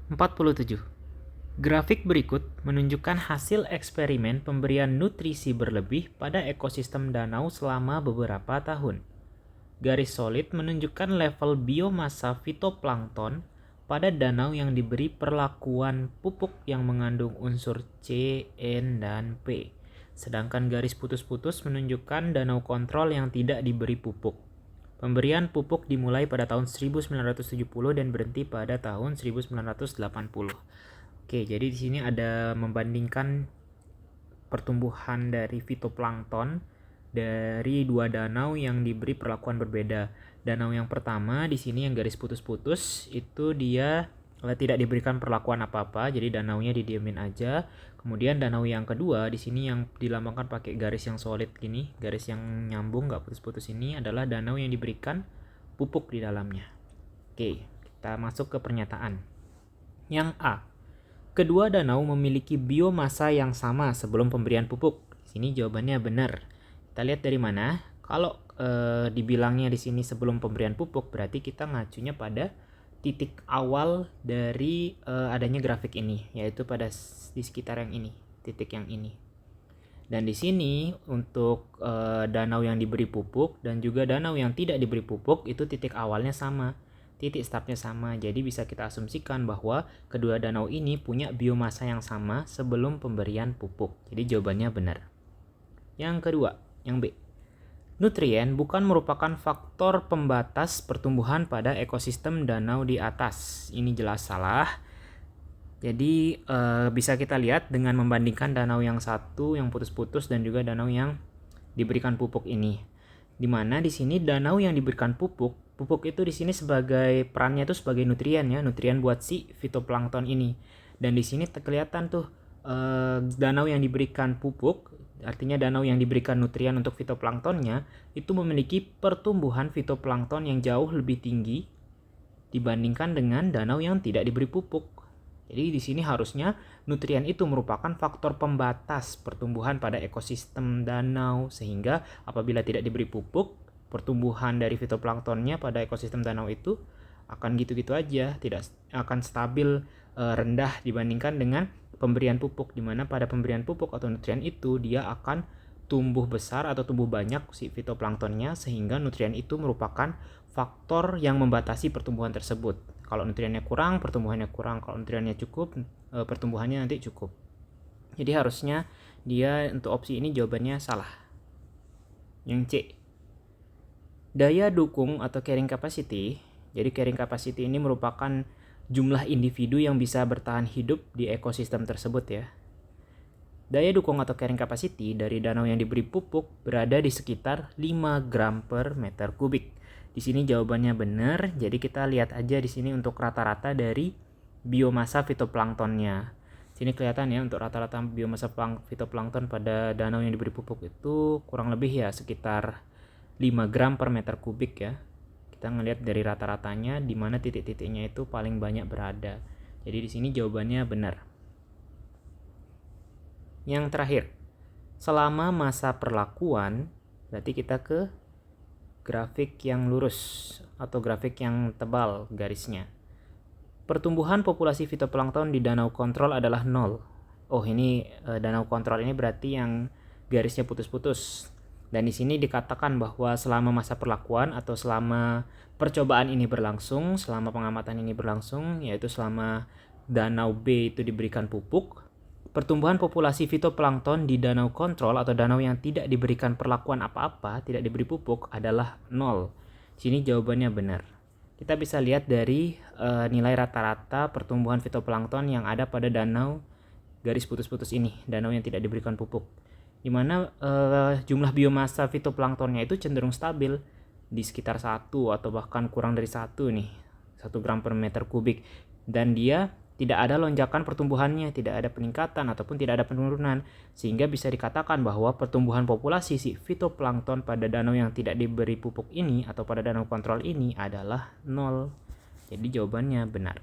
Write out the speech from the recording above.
47. Grafik berikut menunjukkan hasil eksperimen pemberian nutrisi berlebih pada ekosistem danau selama beberapa tahun. Garis solid menunjukkan level biomasa fitoplankton pada danau yang diberi perlakuan pupuk yang mengandung unsur C, N, dan P. Sedangkan garis putus-putus menunjukkan danau kontrol yang tidak diberi pupuk. Pemberian pupuk dimulai pada tahun 1970 dan berhenti pada tahun 1980. Oke, jadi di sini ada membandingkan pertumbuhan dari fitoplankton dari dua danau yang diberi perlakuan berbeda. Danau yang pertama di sini yang garis putus-putus itu dia tidak diberikan perlakuan apa-apa, jadi danaunya didiemin aja. Kemudian danau yang kedua di sini yang dilambangkan pakai garis yang solid gini, garis yang nyambung nggak putus-putus ini adalah danau yang diberikan pupuk di dalamnya. Oke, kita masuk ke pernyataan. Yang A. Kedua danau memiliki biomasa yang sama sebelum pemberian pupuk. Di sini jawabannya benar. Kita lihat dari mana? Kalau dibilangnya di sini sebelum pemberian pupuk, berarti kita ngacunya pada titik awal dari adanya grafik ini, yaitu pada di sekitar yang ini, titik yang ini. Dan di sini untuk danau yang diberi pupuk dan juga danau yang tidak diberi pupuk itu titik awalnya sama, titik startnya sama. Jadi bisa kita asumsikan bahwa kedua danau ini punya biomasa yang sama sebelum pemberian pupuk. Jadi jawabannya benar. Yang kedua, yang B. Nutrien bukan merupakan faktor pembatas pertumbuhan pada ekosistem danau di atas. Ini jelas salah. Jadi bisa kita lihat dengan membandingkan danau yang satu yang putus-putus dan juga danau yang diberikan pupuk ini. Dimana di sini danau yang diberikan pupuk itu di sini sebagai perannya itu sebagai nutrien ya, nutrien buat si fitoplankton ini. Dan di sini kelihatan tuh danau yang diberikan pupuk, artinya danau yang diberikan nutrien untuk fitoplanktonnya itu memiliki pertumbuhan fitoplankton yang jauh lebih tinggi dibandingkan dengan danau yang tidak diberi pupuk. Jadi di sini harusnya nutrien itu merupakan faktor pembatas pertumbuhan pada ekosistem danau, sehingga apabila tidak diberi pupuk, pertumbuhan dari fitoplanktonnya pada ekosistem danau itu akan gitu-gitu aja, tidak akan stabil rendah dibandingkan dengan pemberian pupuk, di mana pada pemberian pupuk atau nutrien itu dia akan tumbuh besar atau tumbuh banyak si fitoplanktonnya, sehingga nutrien itu merupakan faktor yang membatasi pertumbuhan tersebut. Kalau nutriennya kurang, pertumbuhannya kurang. Kalau nutriennya cukup, pertumbuhannya nanti cukup. Jadi harusnya dia untuk opsi ini jawabannya salah. Yang C. Daya dukung atau carrying capacity. Jadi carrying capacity ini merupakan jumlah individu yang bisa bertahan hidup di ekosistem tersebut ya. Daya dukung atau carrying capacity dari danau yang diberi pupuk berada di sekitar 5 gram per meter kubik. Di sini jawabannya benar, jadi kita lihat aja di sini untuk rata-rata dari biomasa fitoplanktonnya. Sini kelihatan ya untuk rata-rata biomasa fitoplankton pada danau yang diberi pupuk itu kurang lebih ya sekitar 5 gram per meter kubik ya. Kita ngelihat dari rata-ratanya di mana titik-titiknya itu paling banyak berada. Jadi di sini jawabannya benar. Yang terakhir, selama masa perlakuan, berarti kita ke grafik yang lurus atau grafik yang tebal garisnya. Pertumbuhan populasi fitoplankton di danau kontrol adalah 0. Oh, ini danau kontrol ini berarti yang garisnya putus-putus. Dan di sini dikatakan bahwa selama masa perlakuan atau selama percobaan ini berlangsung, selama pengamatan ini berlangsung, yaitu selama danau B itu diberikan pupuk, pertumbuhan populasi fitoplankton di danau kontrol atau danau yang tidak diberikan perlakuan apa-apa, tidak diberi pupuk adalah 0. Sini jawabannya benar. Kita bisa lihat dari nilai rata-rata pertumbuhan fitoplankton yang ada pada danau garis putus-putus ini, danau yang tidak diberikan pupuk. Di mana jumlah biomasa fitoplanktonnya itu cenderung stabil di sekitar 1 atau bahkan kurang dari 1 nih, 1 gram per meter kubik. Dan dia tidak ada lonjakan pertumbuhannya, tidak ada peningkatan ataupun tidak ada penurunan, sehingga bisa dikatakan bahwa pertumbuhan populasi si fitoplankton pada danau yang tidak diberi pupuk ini atau pada danau kontrol ini adalah 0. Jadi jawabannya benar.